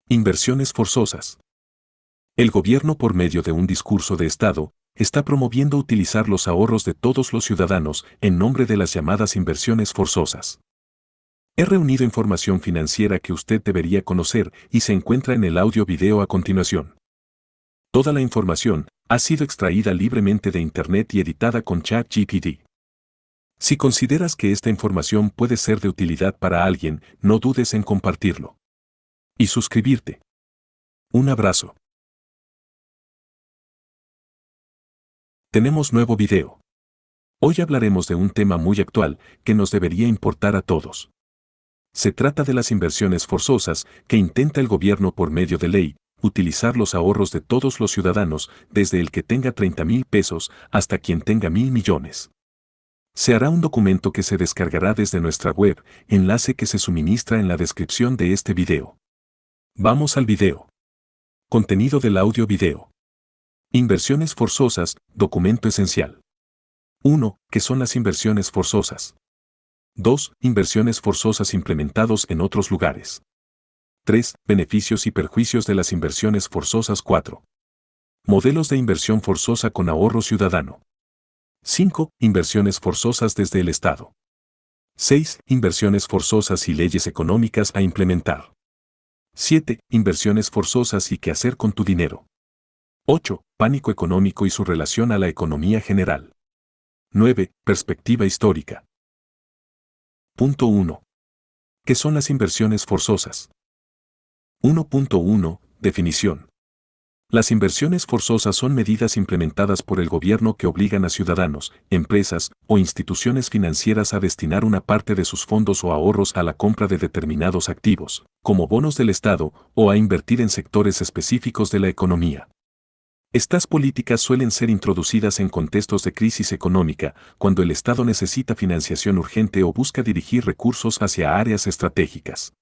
Inversiones forzosas. El gobierno, por medio de un discurso de Estado, está promoviendo utilizar los ahorros de todos los ciudadanos en nombre de las llamadas inversiones forzosas. He reunido información financiera que usted debería conocer y se encuentra en el audio-video a continuación. Toda la información ha sido extraída libremente de Internet y editada con ChatGPT. Si consideras que esta información puede ser de utilidad para alguien, no dudes en compartirlo. Y suscribirte. Un abrazo. Tenemos nuevo video. Hoy hablaremos de un tema muy actual que nos debería importar a todos. Se trata de las inversiones forzosas que intenta el gobierno por medio de ley, utilizar los ahorros de todos los ciudadanos, desde el que tenga 30,000 pesos hasta quien tenga 1,000 millones. Se hará un documento que se descargará desde nuestra web, enlace que se suministra en la descripción de este video. Vamos al video. Contenido del audio-video. Inversiones forzosas, documento esencial. 1. ¿Qué son las inversiones forzosas? 2. Inversiones forzosas implementados en otros lugares. 3. Beneficios y perjuicios de las inversiones forzosas. 4. Modelos de inversión forzosa con ahorro ciudadano. 5. Inversiones forzosas desde el Estado. 6. Inversiones forzosas y leyes económicas a implementar. 7. Inversiones forzosas y qué hacer con tu dinero. 8. Pánico económico y su relación a la economía general. 9. Perspectiva histórica. Punto 1. ¿Qué son las inversiones forzosas? 1.1. Definición. Las inversiones forzosas son medidas implementadas por el gobierno que obligan a ciudadanos, empresas o instituciones financieras a destinar una parte de sus fondos o ahorros a la compra de determinados activos, como bonos del Estado, o a invertir en sectores específicos de la economía. Estas políticas suelen ser introducidas en contextos de crisis económica, cuando el Estado necesita financiación urgente o busca dirigir recursos hacia áreas estratégicas.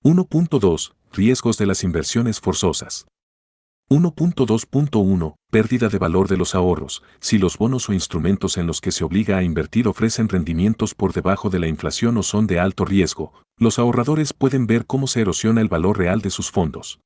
1.2. Riesgos de las inversiones forzosas. 1.2.1. Pérdida de valor de los ahorros. Si los bonos o instrumentos en los que se obliga a invertir ofrecen rendimientos por debajo de la inflación o son de alto riesgo, los ahorradores pueden ver cómo se erosiona el valor real de sus fondos.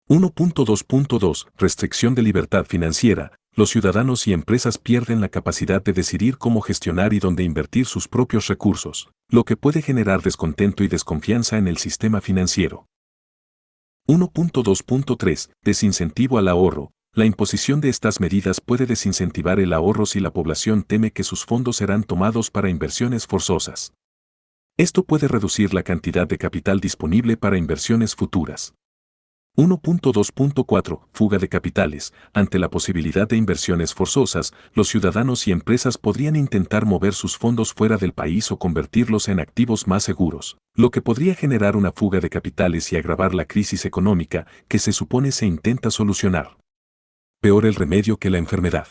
1.2.2. Restricción de libertad financiera. Los ciudadanos y empresas pierden la capacidad de decidir cómo gestionar y dónde invertir sus propios recursos, lo que puede generar descontento y desconfianza en el sistema financiero. 1.2.3. Desincentivo al ahorro. La imposición de estas medidas puede desincentivar el ahorro si la población teme que sus fondos serán tomados para inversiones forzosas. Esto puede reducir la cantidad de capital disponible para inversiones futuras. 1.2.4. Fuga de capitales. Ante la posibilidad de inversiones forzosas, los ciudadanos y empresas podrían intentar mover sus fondos fuera del país o convertirlos en activos más seguros, lo que podría generar una fuga de capitales y agravar la crisis económica que se supone se intenta solucionar. Peor el remedio que la enfermedad.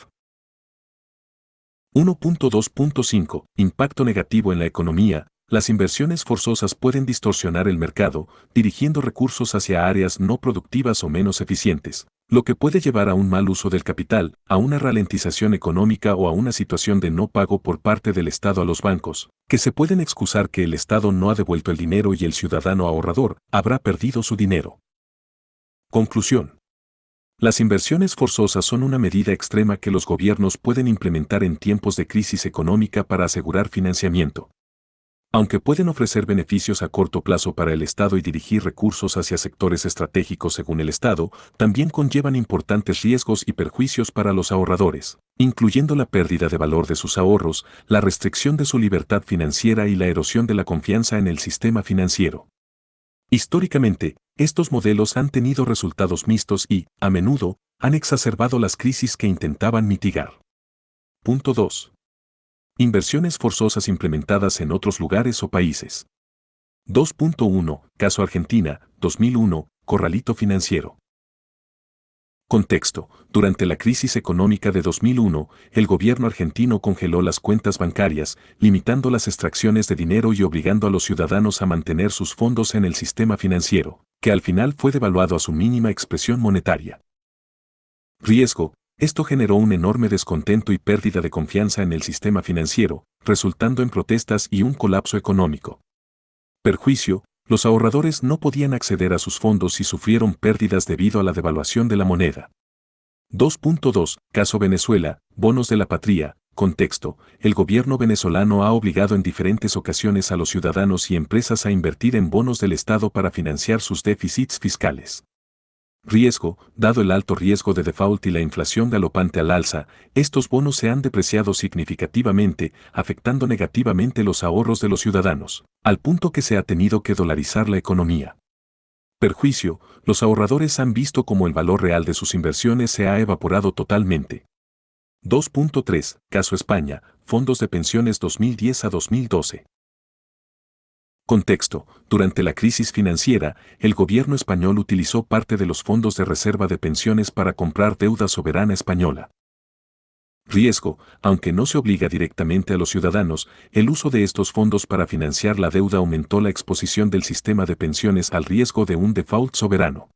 1.2.5. Impacto negativo en la economía. Las inversiones forzosas pueden distorsionar el mercado, dirigiendo recursos hacia áreas no productivas o menos eficientes, lo que puede llevar a un mal uso del capital, a una ralentización económica o a una situación de no pago por parte del Estado a los bancos, que se pueden excusar que el Estado no ha devuelto el dinero y el ciudadano ahorrador habrá perdido su dinero. Conclusión. Las inversiones forzosas son una medida extrema que los gobiernos pueden implementar en tiempos de crisis económica para asegurar financiamiento. Aunque pueden ofrecer beneficios a corto plazo para el Estado y dirigir recursos hacia sectores estratégicos según el Estado, también conllevan importantes riesgos y perjuicios para los ahorradores, incluyendo la pérdida de valor de sus ahorros, la restricción de su libertad financiera y la erosión de la confianza en el sistema financiero. Históricamente, estos modelos han tenido resultados mixtos y, a menudo, han exacerbado las crisis que intentaban mitigar. Punto 2. Inversiones forzosas implementadas en otros lugares o países. 2.1. Caso Argentina, 2001, Corralito financiero. Contexto. Durante la crisis económica de 2001, el gobierno argentino congeló las cuentas bancarias, limitando las extracciones de dinero y obligando a los ciudadanos a mantener sus fondos en el sistema financiero, que al final fue devaluado a su mínima expresión monetaria. Riesgo. Esto generó un enorme descontento y pérdida de confianza en el sistema financiero, resultando en protestas y un colapso económico. Perjuicio. Los ahorradores no podían acceder a sus fondos y sufrieron pérdidas debido a la devaluación de la moneda. 2.2. Caso Venezuela, bonos de la patria. Contexto. El gobierno venezolano ha obligado en diferentes ocasiones a los ciudadanos y empresas a invertir en bonos del Estado para financiar sus déficits fiscales. Riesgo. Dado el alto riesgo de default y la inflación galopante al alza, estos bonos se han depreciado significativamente, afectando negativamente los ahorros de los ciudadanos, al punto que se ha tenido que dolarizar la economía. Perjuicio. Los ahorradores han visto cómo el valor real de sus inversiones se ha evaporado totalmente. 2.3. Caso España, fondos de pensiones 2010 a 2012. Contexto. Durante la crisis financiera, el gobierno español utilizó parte de los fondos de reserva de pensiones para comprar deuda soberana española. Riesgo. Aunque no se obliga directamente a los ciudadanos, el uso de estos fondos para financiar la deuda aumentó la exposición del sistema de pensiones al riesgo de un default soberano.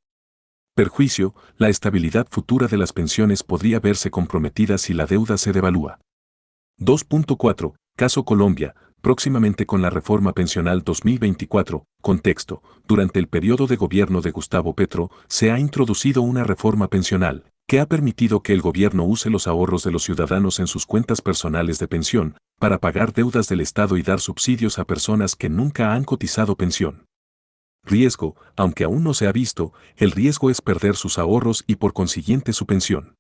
Perjuicio. La estabilidad futura de las pensiones podría verse comprometida si la deuda se devalúa. 2.4. Caso Colombia, próximamente con la reforma pensional 2024. Contexto. Durante el periodo de gobierno de Gustavo Petro, se ha introducido una reforma pensional, que ha permitido que el gobierno use los ahorros de los ciudadanos en sus cuentas personales de pensión, para pagar deudas del Estado y dar subsidios a personas que nunca han cotizado pensión. Riesgo. Aunque aún no se ha visto, el riesgo es perder sus ahorros y por consiguiente su pensión.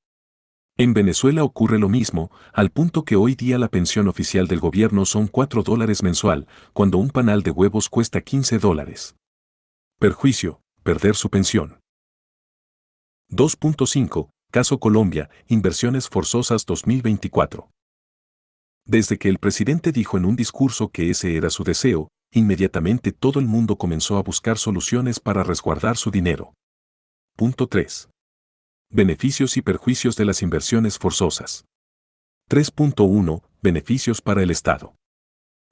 En Venezuela ocurre lo mismo, al punto que hoy día la pensión oficial del gobierno son $4 mensual, cuando un panal de huevos cuesta $15. Perjuicio. Perder su pensión. 2.5. Caso Colombia, inversiones forzosas 2024. Desde que el presidente dijo en un discurso que ese era su deseo, inmediatamente todo el mundo comenzó a buscar soluciones para resguardar su dinero. Punto 3. Beneficios y perjuicios de las inversiones forzosas. 3.1. Beneficios para el Estado.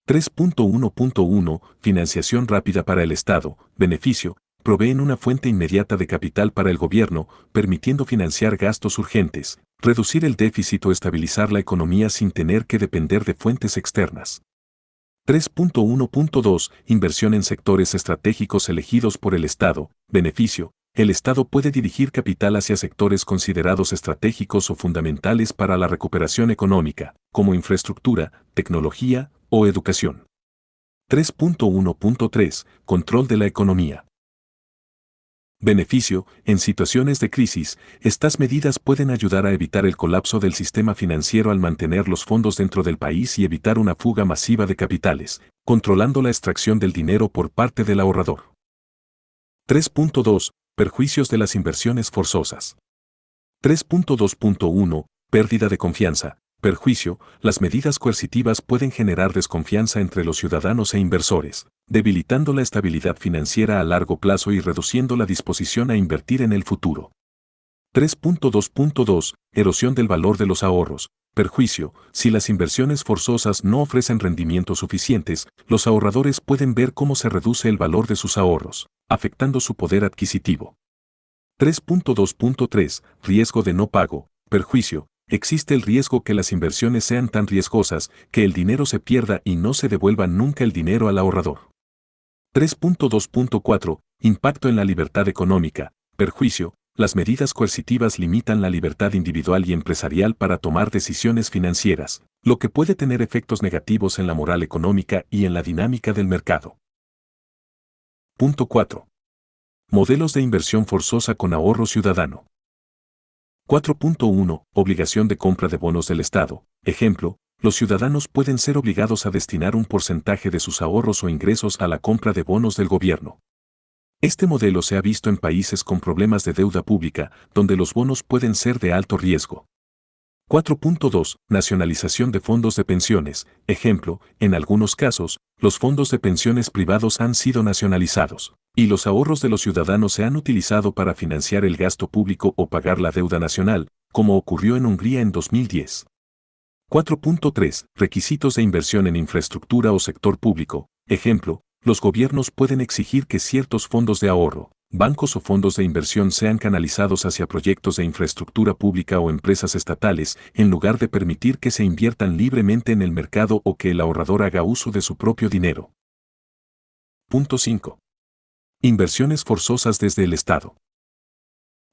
3.1.1. Financiación rápida para el Estado. Beneficio. Proveen una fuente inmediata de capital para el gobierno, permitiendo financiar gastos urgentes, reducir el déficit o estabilizar la economía sin tener que depender de fuentes externas. 3.1.2. Inversión en sectores estratégicos elegidos por el Estado. Beneficio. El Estado puede dirigir capital hacia sectores considerados estratégicos o fundamentales para la recuperación económica, como infraestructura, tecnología o educación. 3.1.3. Control de la economía. Beneficio. En situaciones de crisis, estas medidas pueden ayudar a evitar el colapso del sistema financiero al mantener los fondos dentro del país y evitar una fuga masiva de capitales, controlando la extracción del dinero por parte del ahorrador. 3.2. Perjuicios de las inversiones forzosas. 3.2.1. Pérdida de confianza. Perjuicio. Las medidas coercitivas pueden generar desconfianza entre los ciudadanos e inversores, debilitando la estabilidad financiera a largo plazo y reduciendo la disposición a invertir en el futuro. 3.2.2. Erosión del valor de los ahorros. Perjuicio. Si las inversiones forzosas no ofrecen rendimientos suficientes, los ahorradores pueden ver cómo se reduce el valor de sus ahorros, afectando su poder adquisitivo. 3.2.3. Riesgo de no pago. Perjuicio. Existe el riesgo que las inversiones sean tan riesgosas que el dinero se pierda y no se devuelva nunca el dinero al ahorrador. 3.2.4. Impacto en la libertad económica. Perjuicio. Las medidas coercitivas limitan la libertad individual y empresarial para tomar decisiones financieras, lo que puede tener efectos negativos en la moral económica y en la dinámica del mercado. Punto 4. Modelos de inversión forzosa con ahorro ciudadano. 4.1. Obligación de compra de bonos del Estado. Ejemplo, los ciudadanos pueden ser obligados a destinar un porcentaje de sus ahorros o ingresos a la compra de bonos del gobierno. Este modelo se ha visto en países con problemas de deuda pública, donde los bonos pueden ser de alto riesgo. 4.2. Nacionalización de fondos de pensiones. Ejemplo, en algunos casos, los fondos de pensiones privados han sido nacionalizados, y los ahorros de los ciudadanos se han utilizado para financiar el gasto público o pagar la deuda nacional, como ocurrió en Hungría en 2010. 4.3. Requisitos de inversión en infraestructura o sector público. Ejemplo, los gobiernos pueden exigir que ciertos fondos de ahorro, bancos o fondos de inversión sean canalizados hacia proyectos de infraestructura pública o empresas estatales, en lugar de permitir que se inviertan libremente en el mercado o que el ahorrador haga uso de su propio dinero. Punto 5. Inversiones forzosas desde el Estado.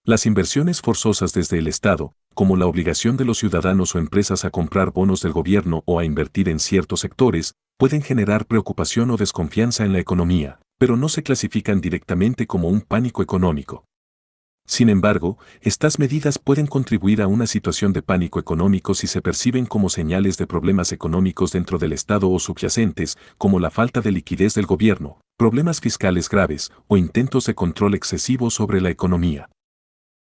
Las inversiones forzosas desde el Estado, como la obligación de los ciudadanos o empresas a comprar bonos del gobierno o a invertir en ciertos sectores, pueden generar preocupación o desconfianza en la economía, pero no se clasifican directamente como un pánico económico. Sin embargo, estas medidas pueden contribuir a una situación de pánico económico si se perciben como señales de problemas económicos dentro del Estado o subyacentes, como la falta de liquidez del gobierno, problemas fiscales graves o intentos de control excesivo sobre la economía.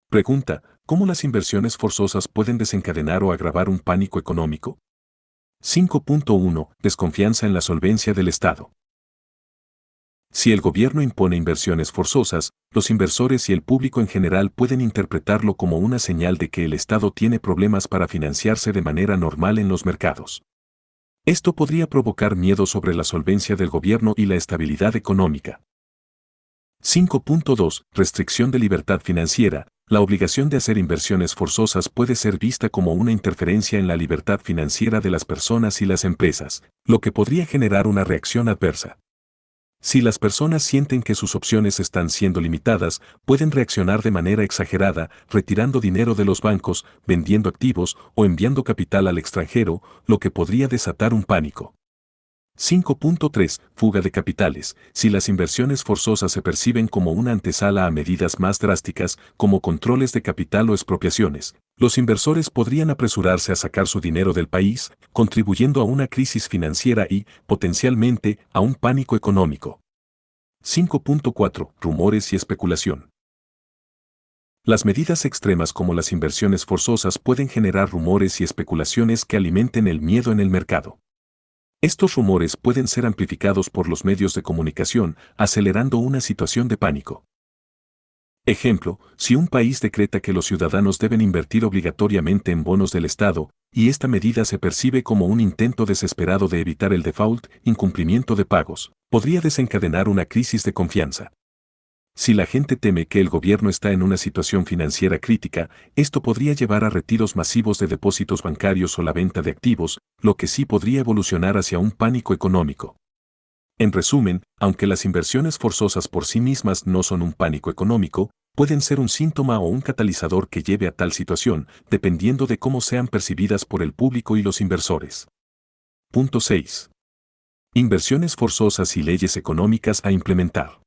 Pregunta: ¿cómo las inversiones forzosas pueden desencadenar o agravar un pánico económico? 5.1. Desconfianza en la solvencia del Estado. Si el gobierno impone inversiones forzosas, los inversores y el público en general pueden interpretarlo como una señal de que el Estado tiene problemas para financiarse de manera normal en los mercados. Esto podría provocar miedo sobre la solvencia del gobierno y la estabilidad económica. 5.2. Restricción de libertad financiera. La obligación de hacer inversiones forzosas puede ser vista como una interferencia en la libertad financiera de las personas y las empresas, lo que podría generar una reacción adversa. Si las personas sienten que sus opciones están siendo limitadas, pueden reaccionar de manera exagerada, retirando dinero de los bancos, vendiendo activos o enviando capital al extranjero, lo que podría desatar un pánico. 5.3. Fuga de capitales. Si las inversiones forzosas se perciben como una antesala a medidas más drásticas, como controles de capital o expropiaciones, los inversores podrían apresurarse a sacar su dinero del país, contribuyendo a una crisis financiera y, potencialmente, a un pánico económico. 5.4. Rumores y especulación. Las medidas extremas como las inversiones forzosas pueden generar rumores y especulaciones que alimenten el miedo en el mercado. Estos rumores pueden ser amplificados por los medios de comunicación, acelerando una situación de pánico. Ejemplo: si un país decreta que los ciudadanos deben invertir obligatoriamente en bonos del Estado, y esta medida se percibe como un intento desesperado de evitar el default, incumplimiento de pagos, podría desencadenar una crisis de confianza. Si la gente teme que el gobierno está en una situación financiera crítica, esto podría llevar a retiros masivos de depósitos bancarios o la venta de activos, lo que sí podría evolucionar hacia un pánico económico. En resumen, aunque las inversiones forzosas por sí mismas no son un pánico económico, pueden ser un síntoma o un catalizador que lleve a tal situación, dependiendo de cómo sean percibidas por el público y los inversores. Punto 6. Inversiones forzosas y leyes económicas a implementar.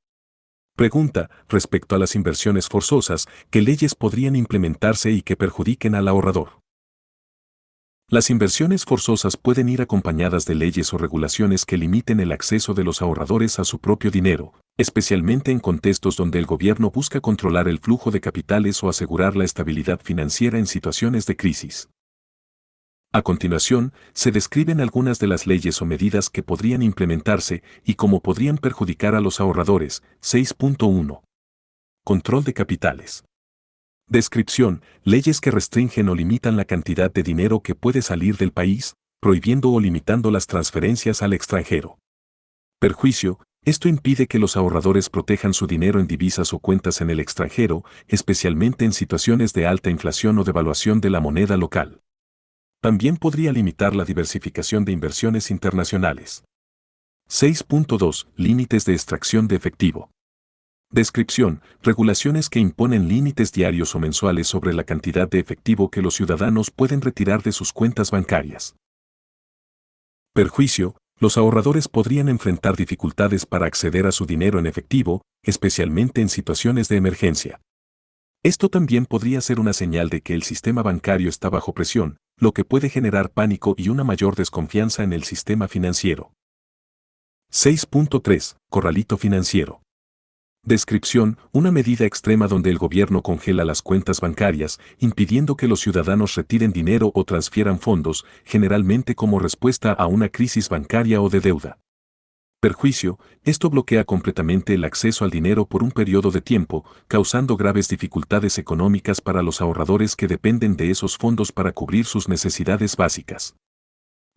Pregunta: respecto a las inversiones forzosas, ¿qué leyes podrían implementarse y que perjudiquen al ahorrador? Las inversiones forzosas pueden ir acompañadas de leyes o regulaciones que limiten el acceso de los ahorradores a su propio dinero, especialmente en contextos donde el gobierno busca controlar el flujo de capitales o asegurar la estabilidad financiera en situaciones de crisis. A continuación, se describen algunas de las leyes o medidas que podrían implementarse y cómo podrían perjudicar a los ahorradores. 6.1. Control de capitales. Descripción: leyes que restringen o limitan la cantidad de dinero que puede salir del país, prohibiendo o limitando las transferencias al extranjero. Perjuicio: esto impide que los ahorradores protejan su dinero en divisas o cuentas en el extranjero, especialmente en situaciones de alta inflación o devaluación de la moneda local. También podría limitar la diversificación de inversiones internacionales. 6.2. Límites de extracción de efectivo. Descripción: regulaciones que imponen límites diarios o mensuales sobre la cantidad de efectivo que los ciudadanos pueden retirar de sus cuentas bancarias. Perjuicio: los ahorradores podrían enfrentar dificultades para acceder a su dinero en efectivo, especialmente en situaciones de emergencia. Esto también podría ser una señal de que el sistema bancario está bajo presión, lo que puede generar pánico y una mayor desconfianza en el sistema financiero. 6.3. Corralito financiero. Descripción: una medida extrema donde el gobierno congela las cuentas bancarias, impidiendo que los ciudadanos retiren dinero o transfieran fondos, generalmente como respuesta a una crisis bancaria o de deuda. Perjuicio: esto bloquea completamente el acceso al dinero por un periodo de tiempo, causando graves dificultades económicas para los ahorradores que dependen de esos fondos para cubrir sus necesidades básicas.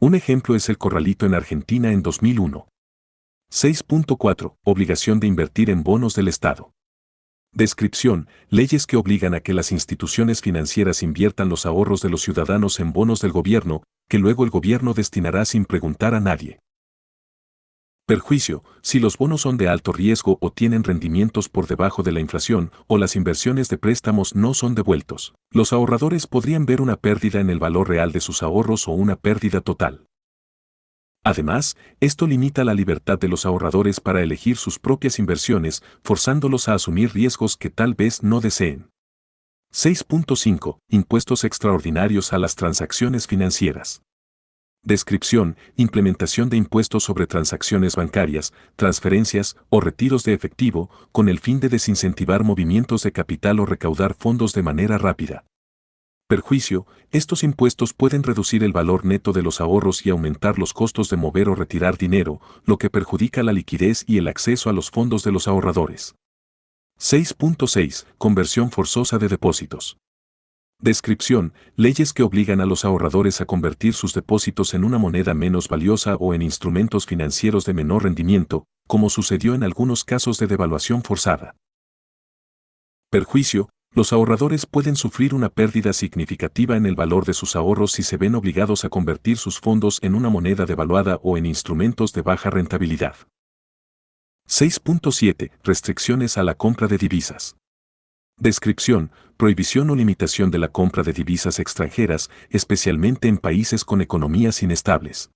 Un ejemplo es el corralito en Argentina en 2001. 6.4. Obligación de invertir en bonos del Estado. Descripción: leyes que obligan a que las instituciones financieras inviertan los ahorros de los ciudadanos en bonos del gobierno, que luego el gobierno destinará sin preguntar a nadie. Perjuicio, si los bonos son de alto riesgo o tienen rendimientos por debajo de la inflación o las inversiones de préstamos no son devueltos, los ahorradores podrían ver una pérdida en el valor real de sus ahorros o una pérdida total. Además, esto limita la libertad de los ahorradores para elegir sus propias inversiones, forzándolos a asumir riesgos que tal vez no deseen. 6.5. Impuestos extraordinarios a las transacciones financieras. Descripción, implementación de impuestos sobre transacciones bancarias, transferencias o retiros de efectivo, con el fin de desincentivar movimientos de capital o recaudar fondos de manera rápida. Perjuicio, estos impuestos pueden reducir el valor neto de los ahorros y aumentar los costos de mover o retirar dinero, lo que perjudica la liquidez y el acceso a los fondos de los ahorradores. 6.6. Conversión forzosa de depósitos. Descripción, leyes que obligan a los ahorradores a convertir sus depósitos en una moneda menos valiosa o en instrumentos financieros de menor rendimiento, como sucedió en algunos casos de devaluación forzada. Perjuicio, los ahorradores pueden sufrir una pérdida significativa en el valor de sus ahorros si se ven obligados a convertir sus fondos en una moneda devaluada o en instrumentos de baja rentabilidad. 6.7. Restricciones a la compra de divisas. Descripción, prohibición o limitación de la compra de divisas extranjeras, especialmente en países con economías inestables.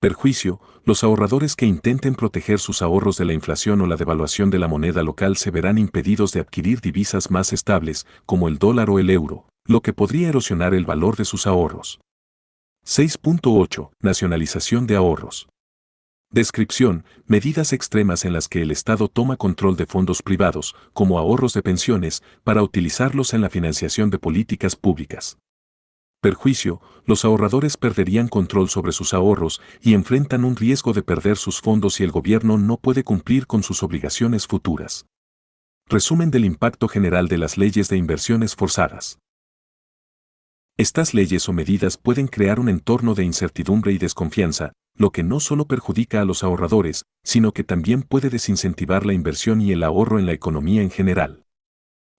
Perjuicio, los ahorradores que intenten proteger sus ahorros de la inflación o la devaluación de la moneda local se verán impedidos de adquirir divisas más estables, como el dólar o el euro, lo que podría erosionar el valor de sus ahorros. 6.8. Nacionalización de ahorros. Descripción, medidas extremas en las que el Estado toma control de fondos privados, como ahorros de pensiones, para utilizarlos en la financiación de políticas públicas. Perjuicio, los ahorradores perderían control sobre sus ahorros y enfrentan un riesgo de perder sus fondos si el gobierno no puede cumplir con sus obligaciones futuras. Resumen del impacto general de las leyes de inversiones forzadas. Estas leyes o medidas pueden crear un entorno de incertidumbre y desconfianza, lo que no solo perjudica a los ahorradores, sino que también puede desincentivar la inversión y el ahorro en la economía en general.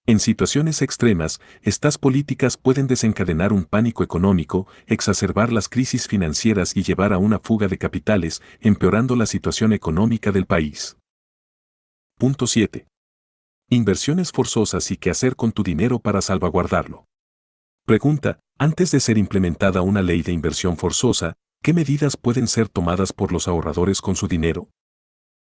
En situaciones extremas, estas políticas pueden desencadenar un pánico económico, exacerbar las crisis financieras y llevar a una fuga de capitales, empeorando la situación económica del país. Punto 7. Inversiones forzosas y qué hacer con tu dinero para salvaguardarlo. Pregunta, antes de ser implementada una ley de inversión forzosa, ¿qué medidas pueden ser tomadas por los ahorradores con su dinero?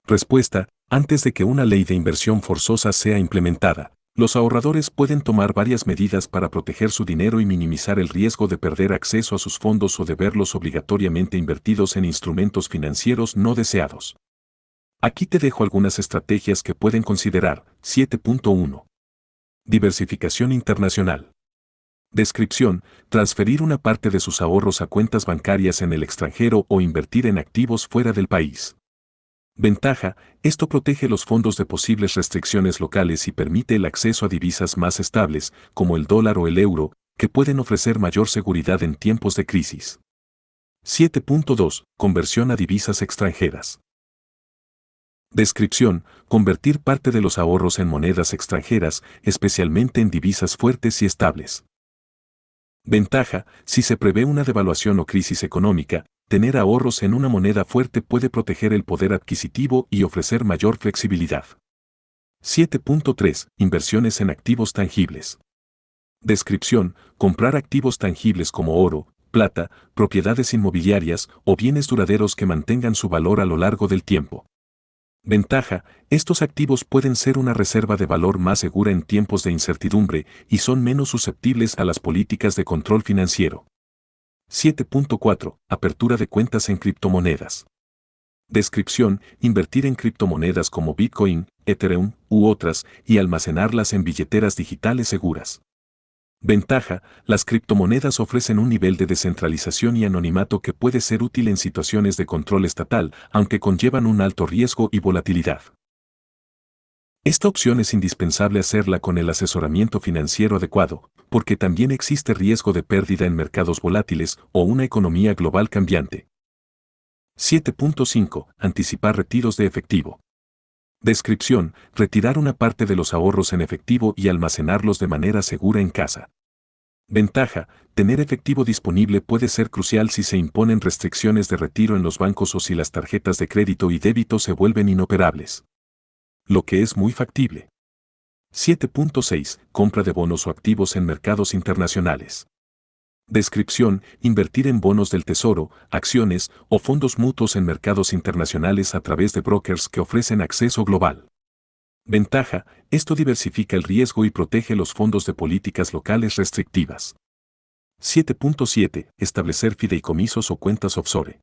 Respuesta, antes de que una ley de inversión forzosa sea implementada, los ahorradores pueden tomar varias medidas para proteger su dinero y minimizar el riesgo de perder acceso a sus fondos o de verlos obligatoriamente invertidos en instrumentos financieros no deseados. Aquí te dejo algunas estrategias que pueden considerar. 7.1. Diversificación internacional. Descripción, transferir una parte de sus ahorros a cuentas bancarias en el extranjero o invertir en activos fuera del país. Ventaja, esto protege los fondos de posibles restricciones locales y permite el acceso a divisas más estables, como el dólar o el euro, que pueden ofrecer mayor seguridad en tiempos de crisis. 7.2. Conversión a divisas extranjeras. Descripción, convertir parte de los ahorros en monedas extranjeras, especialmente en divisas fuertes y estables. Ventaja, si se prevé una devaluación o crisis económica, tener ahorros en una moneda fuerte puede proteger el poder adquisitivo y ofrecer mayor flexibilidad. 7.3. Inversiones en activos tangibles. Descripción, comprar activos tangibles como oro, plata, propiedades inmobiliarias o bienes duraderos que mantengan su valor a lo largo del tiempo. Ventaja, estos activos pueden ser una reserva de valor más segura en tiempos de incertidumbre y son menos susceptibles a las políticas de control financiero. 7.4. Apertura de cuentas en criptomonedas. Descripción, invertir en criptomonedas como Bitcoin, Ethereum u otras y almacenarlas en billeteras digitales seguras. Ventaja, las criptomonedas ofrecen un nivel de descentralización y anonimato que puede ser útil en situaciones de control estatal, aunque conllevan un alto riesgo y volatilidad. Esta opción es indispensable hacerla con el asesoramiento financiero adecuado, porque también existe riesgo de pérdida en mercados volátiles o una economía global cambiante. 7.5. Anticipar retiros de efectivo. Descripción, retirar una parte de los ahorros en efectivo y almacenarlos de manera segura en casa. Ventaja: tener efectivo disponible puede ser crucial si se imponen restricciones de retiro en los bancos o si las tarjetas de crédito y débito se vuelven inoperables. Lo que es muy factible. 7.6. Compra de bonos o activos en mercados internacionales. Descripción: invertir en bonos del tesoro, acciones o fondos mutuos en mercados internacionales a través de brokers que ofrecen acceso global. Ventaja: esto diversifica el riesgo y protege los fondos de políticas locales restrictivas. 7.7. Establecer fideicomisos o cuentas offshore.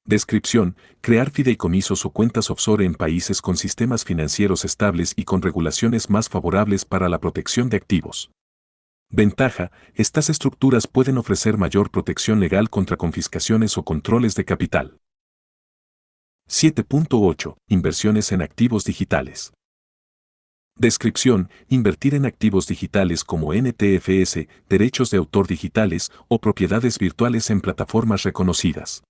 Descripción: crear fideicomisos o cuentas offshore en países con sistemas financieros estables y con regulaciones más favorables para la protección de activos. Ventaja: estas estructuras pueden ofrecer mayor protección legal contra confiscaciones o controles de capital. 7.8. Inversiones en activos digitales. Descripción: invertir en activos digitales como NTFS, derechos de autor digitales o propiedades virtuales en plataformas reconocidas.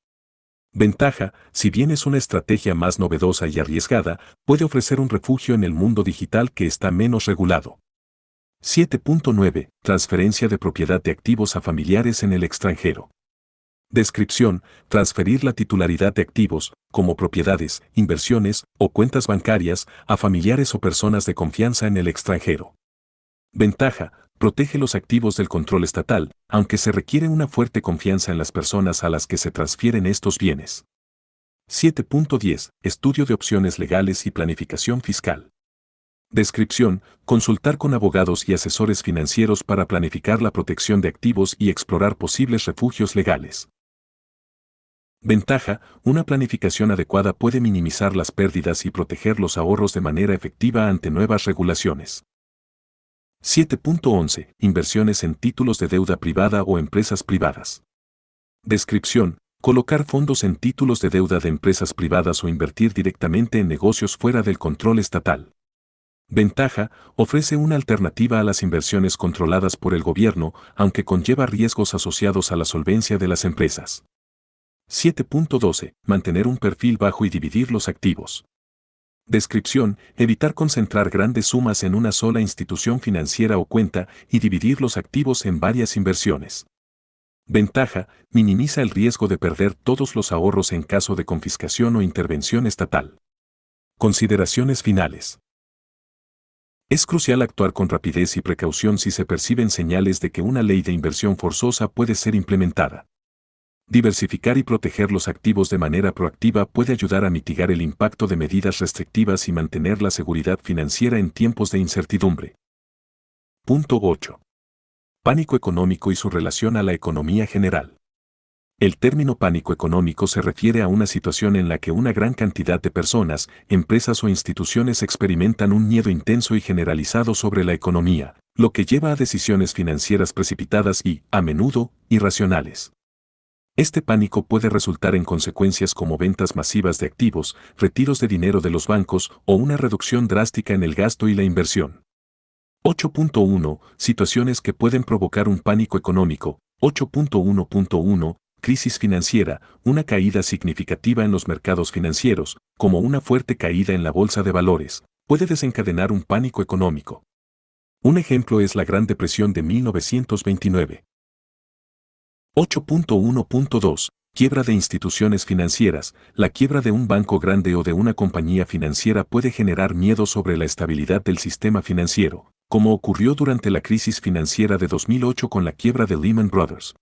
Ventaja: si bien es una estrategia más novedosa y arriesgada, puede ofrecer un refugio en el mundo digital que está menos regulado. 7.9. Transferencia de propiedad de activos a familiares en el extranjero. Descripción: transferir la titularidad de activos, como propiedades, inversiones o cuentas bancarias, a familiares o personas de confianza en el extranjero. Ventaja: protege los activos del control estatal, aunque se requiere una fuerte confianza en las personas a las que se transfieren estos bienes. 7.10. Estudio de opciones legales y planificación fiscal. Descripción: consultar con abogados y asesores financieros para planificar la protección de activos y explorar posibles refugios legales. Ventaja: una planificación adecuada puede minimizar las pérdidas y proteger los ahorros de manera efectiva ante nuevas regulaciones. 7.11. Inversiones en títulos de deuda privada o empresas privadas. Descripción: colocar fondos en títulos de deuda de empresas privadas o invertir directamente en negocios fuera del control estatal. Ventaja: ofrece una alternativa a las inversiones controladas por el gobierno, aunque conlleva riesgos asociados a la solvencia de las empresas. 7.12. Mantener un perfil bajo y dividir los activos. Descripción: evitar concentrar grandes sumas en una sola institución financiera o cuenta y dividir los activos en varias inversiones. Ventaja: minimiza el riesgo de perder todos los ahorros en caso de confiscación o intervención estatal. Consideraciones finales. Es crucial actuar con rapidez y precaución si se perciben señales de que una ley de inversión forzosa puede ser implementada. Diversificar y proteger los activos de manera proactiva puede ayudar a mitigar el impacto de medidas restrictivas y mantener la seguridad financiera en tiempos de incertidumbre. Punto 8. Pánico económico y su relación a la economía general. El término pánico económico se refiere a una situación en la que una gran cantidad de personas, empresas o instituciones experimentan un miedo intenso y generalizado sobre la economía, lo que lleva a decisiones financieras precipitadas y, a menudo, irracionales. Este pánico puede resultar en consecuencias como ventas masivas de activos, retiros de dinero de los bancos o una reducción drástica en el gasto y la inversión. 8.1. Situaciones que pueden provocar un pánico económico. 8.1.1. Crisis financiera, una caída significativa en los mercados financieros, como una fuerte caída en la bolsa de valores, puede desencadenar un pánico económico. Un ejemplo es la Gran Depresión de 1929. 8.1.2. Quiebra de instituciones financieras. La quiebra de un banco grande o de una compañía financiera puede generar miedo sobre la estabilidad del sistema financiero, como ocurrió durante la crisis financiera de 2008 con la quiebra de Lehman Brothers.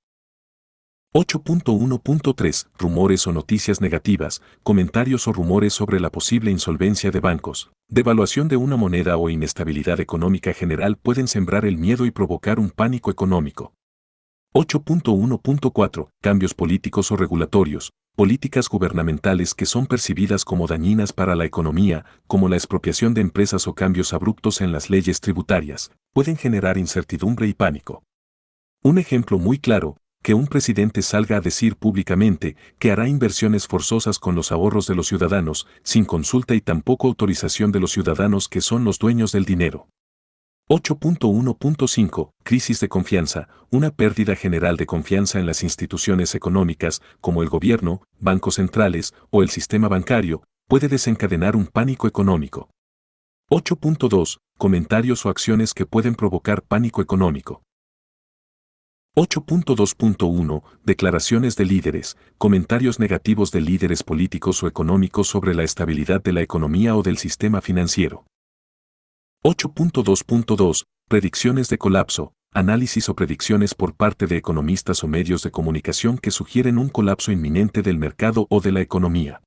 8.1.3. Rumores o noticias negativas, comentarios o rumores sobre la posible insolvencia de bancos, devaluación de una moneda o inestabilidad económica general pueden sembrar el miedo y provocar un pánico económico. 8.1.4. Cambios políticos o regulatorios, políticas gubernamentales que son percibidas como dañinas para la economía, como la expropiación de empresas o cambios abruptos en las leyes tributarias, pueden generar incertidumbre y pánico. Un ejemplo muy claro: que un presidente salga a decir públicamente que hará inversiones forzosas con los ahorros de los ciudadanos, sin consulta y tampoco autorización de los ciudadanos que son los dueños del dinero. 8.1.5. Crisis de confianza, una pérdida general de confianza en las instituciones económicas, como el gobierno, bancos centrales o el sistema bancario, puede desencadenar un pánico económico. 8.2. Comentarios o acciones que pueden provocar pánico económico. 8.2.1 Declaraciones de líderes, comentarios negativos de líderes políticos o económicos sobre la estabilidad de la economía o del sistema financiero. 8.2.2 Predicciones de colapso, análisis o predicciones por parte de economistas o medios de comunicación que sugieren un colapso inminente del mercado o de la economía.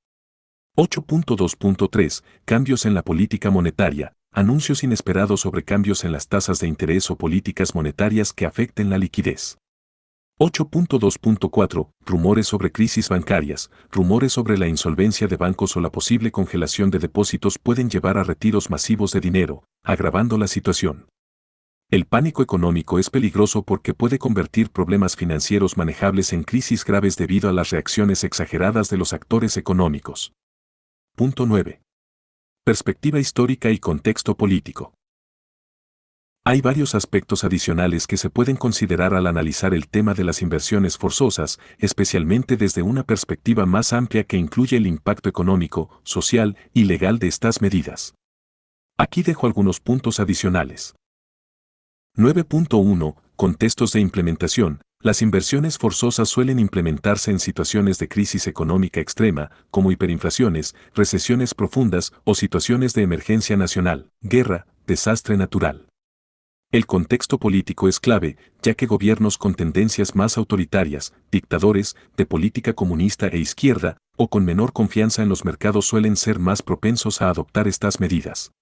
8.2.3 Cambios en la política monetaria, anuncios inesperados sobre cambios en las tasas de interés o políticas monetarias que afecten la liquidez. 8.2.4 Rumores sobre crisis bancarias, rumores sobre la insolvencia de bancos o la posible congelación de depósitos pueden llevar a retiros masivos de dinero, agravando la situación. El pánico económico es peligroso porque puede convertir problemas financieros manejables en crisis graves debido a las reacciones exageradas de los actores económicos. Punto 9. Perspectiva histórica y contexto político. Hay varios aspectos adicionales que se pueden considerar al analizar el tema de las inversiones forzosas, especialmente desde una perspectiva más amplia que incluye el impacto económico, social y legal de estas medidas. Aquí dejo algunos puntos adicionales. 9.1 Contextos de implementación. Las inversiones forzosas suelen implementarse en situaciones de crisis económica extrema, como hiperinflaciones, recesiones profundas o situaciones de emergencia nacional, guerra, desastre natural. El contexto político es clave, ya que gobiernos con tendencias más autoritarias, dictadores, de política comunista e izquierda, o con menor confianza en los mercados suelen ser más propensos a adoptar estas medidas.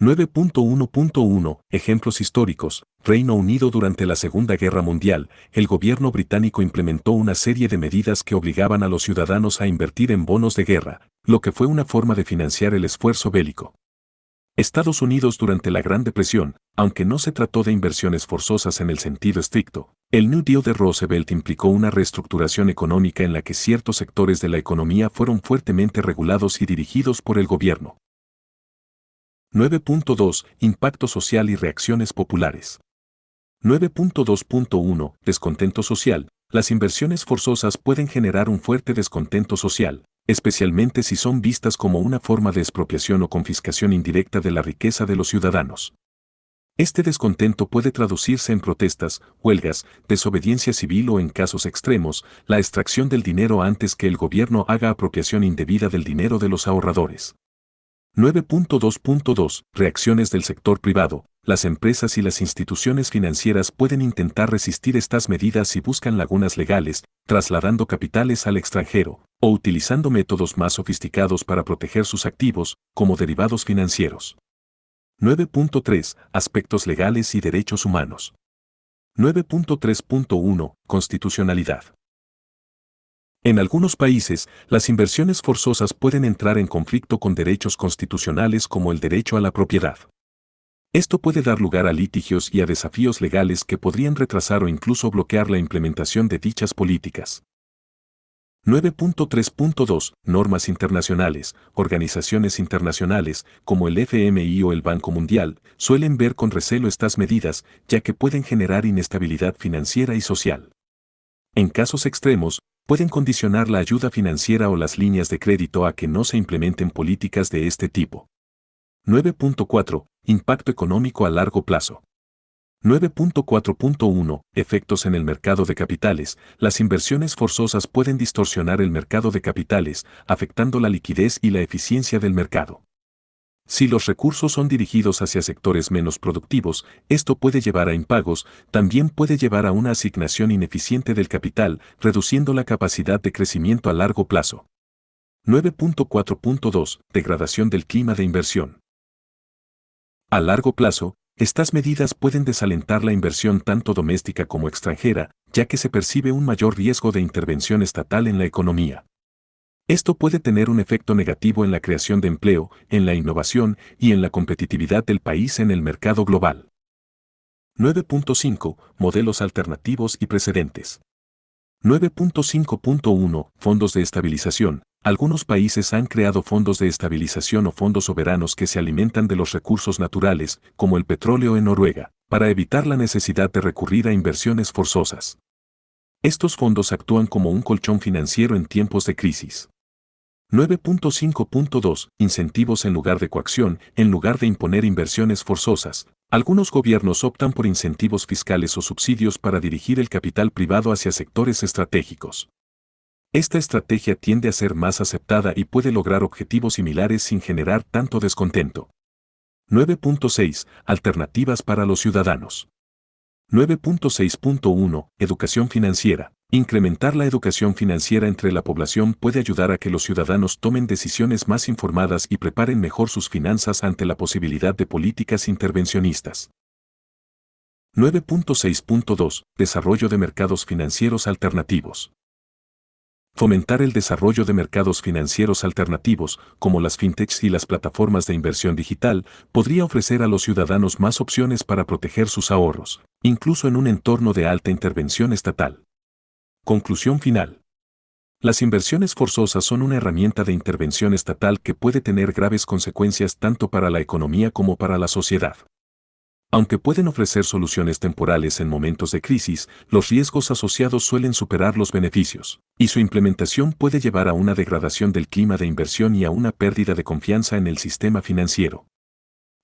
9.1.1 Ejemplos históricos. Reino Unido durante la Segunda Guerra Mundial, el gobierno británico implementó una serie de medidas que obligaban a los ciudadanos a invertir en bonos de guerra, lo que fue una forma de financiar el esfuerzo bélico. Estados Unidos durante la Gran Depresión, aunque no se trató de inversiones forzosas en el sentido estricto, el New Deal de Roosevelt implicó una reestructuración económica en la que ciertos sectores de la economía fueron fuertemente regulados y dirigidos por el gobierno. 9.2 Impacto social y reacciones populares. 9.2.1 Descontento social. Las inversiones forzosas pueden generar un fuerte descontento social, especialmente si son vistas como una forma de expropiación o confiscación indirecta de la riqueza de los ciudadanos. Este descontento puede traducirse en protestas, huelgas, desobediencia civil o en casos extremos, la extracción del dinero antes que el gobierno haga apropiación indebida del dinero de los ahorradores. 9.2.2 Reacciones del sector privado. Las empresas y las instituciones financieras pueden intentar resistir estas medidas si buscan lagunas legales, trasladando capitales al extranjero, o utilizando métodos más sofisticados para proteger sus activos, como derivados financieros. 9.3 Aspectos legales y derechos humanos. 9.3.1 Constitucionalidad. En algunos países, las inversiones forzosas pueden entrar en conflicto con derechos constitucionales como el derecho a la propiedad. Esto puede dar lugar a litigios y a desafíos legales que podrían retrasar o incluso bloquear la implementación de dichas políticas. 9.3.2 Normas internacionales. Organizaciones internacionales, como el FMI o el Banco Mundial, suelen ver con recelo estas medidas, ya que pueden generar inestabilidad financiera y social. En casos extremos, pueden condicionar la ayuda financiera o las líneas de crédito a que no se implementen políticas de este tipo. 9.4 Impacto económico a largo plazo. 9.4.1 Efectos en el mercado de capitales. Las inversiones forzosas pueden distorsionar el mercado de capitales, afectando la liquidez y la eficiencia del mercado. Si los recursos son dirigidos hacia sectores menos productivos, esto puede llevar a impagos, también puede llevar a una asignación ineficiente del capital, reduciendo la capacidad de crecimiento a largo plazo. 9.4.2 Degradación del clima de inversión. A largo plazo, estas medidas pueden desalentar la inversión tanto doméstica como extranjera, ya que se percibe un mayor riesgo de intervención estatal en la economía. Esto puede tener un efecto negativo en la creación de empleo, en la innovación y en la competitividad del país en el mercado global. 9.5 Modelos alternativos y precedentes. 9.5.1 Fondos de estabilización. Algunos países han creado fondos de estabilización o fondos soberanos que se alimentan de los recursos naturales, como el petróleo en Noruega, para evitar la necesidad de recurrir a inversiones forzosas. Estos fondos actúan como un colchón financiero en tiempos de crisis. 9.5.2 Incentivos en lugar de coacción. En lugar de imponer inversiones forzosas, Algunos gobiernos optan por incentivos fiscales o subsidios para dirigir el capital privado hacia sectores estratégicos. Esta estrategia tiende a ser más aceptada y puede lograr objetivos similares sin generar tanto descontento. 9.6. Alternativas para los ciudadanos. 9.6.1. Educación financiera. Incrementar la educación financiera entre la población puede ayudar a que los ciudadanos tomen decisiones más informadas y preparen mejor sus finanzas ante la posibilidad de políticas intervencionistas. 9.6.2. Desarrollo de mercados financieros alternativos. Fomentar el desarrollo de mercados financieros alternativos, como las fintechs y las plataformas de inversión digital, podría ofrecer a los ciudadanos más opciones para proteger sus ahorros, incluso en un entorno de alta intervención estatal. Conclusión final. Las inversiones forzosas son una herramienta de intervención estatal que puede tener graves consecuencias tanto para la economía como para la sociedad. Aunque pueden ofrecer soluciones temporales en momentos de crisis, los riesgos asociados suelen superar los beneficios, y su implementación puede llevar a una degradación del clima de inversión y a una pérdida de confianza en el sistema financiero.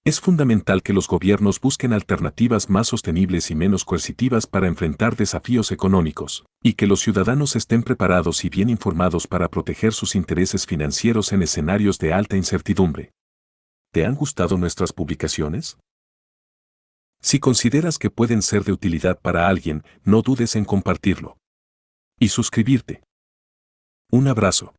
Es fundamental que los gobiernos busquen alternativas más sostenibles y menos coercitivas para enfrentar desafíos económicos, y que los ciudadanos estén preparados y bien informados para proteger sus intereses financieros en escenarios de alta incertidumbre. ¿Te han gustado nuestras publicaciones? Si consideras que pueden ser de utilidad para alguien, no dudes en compartirlo y suscribirte. Un abrazo.